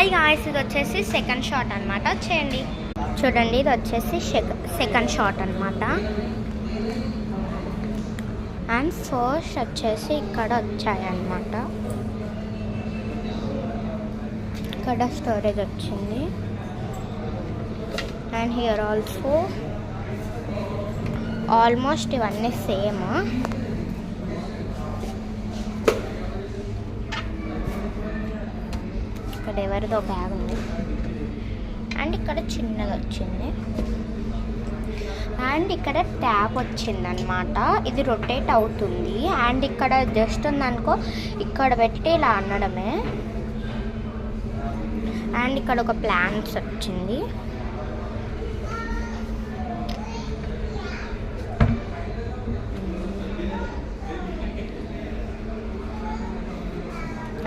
High guys, ఇది వచ్చేసి second shot అనమాట. వచ్చేయండి చూడండి, ఇది వచ్చేసి సెకండ్ షాట్ అనమాట. అండ్ ఫస్ట్ వచ్చేసి ఇక్కడ వచ్చాయన్నమాట. ఇక్కడ స్టోరేజ్ వచ్చింది. అండ్ హియర్ ఆల్సో ఆల్మోస్ట్ ఇవన్నీ సేమ్. ఇక్కడ ఎవరిదో బ్యాగ్ ఉంది. అండ్ ఇక్కడ చిన్నది వచ్చింది. అండ్ ఇక్కడ ట్యాప్ వచ్చిందనమాట. ఇది రొటేట్ అవుతుంది. అండ్ ఇక్కడ జస్ట్ ఉందనుకో, ఇక్కడ పెట్టి ఇలా అనడమే. అండ్ ఇక్కడ ఒక ప్లాంట్స్ వచ్చింది.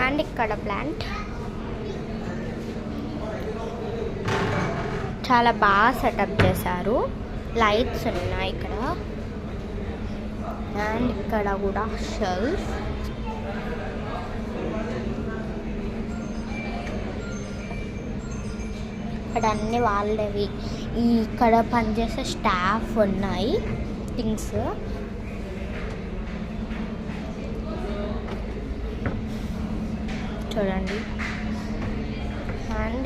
అండ్ ఇక్కడ ప్లాంట్ చాలా బాగా సెటప్ చేశారు. లైట్స్ ఉన్నాయి ఇక్కడ. అండ్ ఇక్కడ కూడా షెల్ఫ్. ఇక్కడ అన్ని వాళ్ళవి. ఇక్కడ పనిచేసే స్టాఫ్ ఉన్నాయి థింగ్స్. చూడండి. అండ్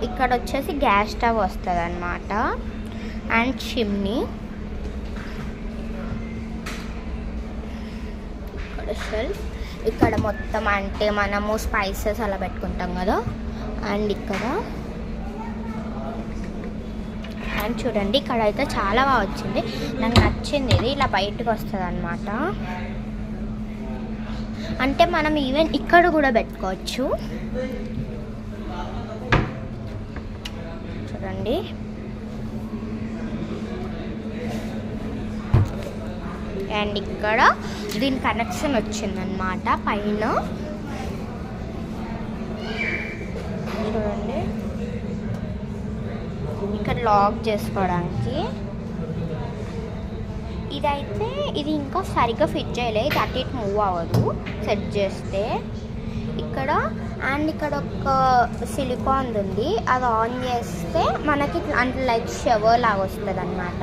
ఇక్కడ వచ్చేసి గ్యాస్ స్టవ్ వస్తుంది అన్నమాట. And chimney. ఇక్కడ షెల్ఫ్. ఇక్కడ మొత్తం అంటే మనము స్పైసెస్ అలా పెట్టుకుంటాం కదా. అండ్ ఇక్కడ అండ్ చూడండి, ఇక్కడ అయితే చాలా బాగా వచ్చింది. నాకు నచ్చింది. ఇది ఇలా బయటకు వస్తుంది అన్నమాట. అంటే మనం ఈవెన్ ఇక్కడ కూడా పెట్టుకోవచ్చు. చూడండి. అండ్ ఇక్కడ దీని కనెక్షన్ వచ్చిందనమాట పైన. చూడండి, ఇక్కడ లాక్ చేసుకోవడానికి. ఇదైతే ఇది ఇంకా సరిగ్గా ఫిట్ చేయలేదు. ఇది అటు ఇటు మూవ్ అవ్వదు సెట్ చేస్తే. ఇక్కడ అండ్ ఇక్కడ ఒక సిలికాన్ ఉంది. అది ఆన్ చేస్తే మనకి అంటే లైక్ షవర్ లాగా వస్తుంది అన్నమాట.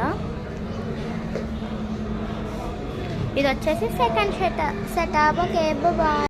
ఇది వచ్చేసి సెకండ్ సెటప్. Okay, bye.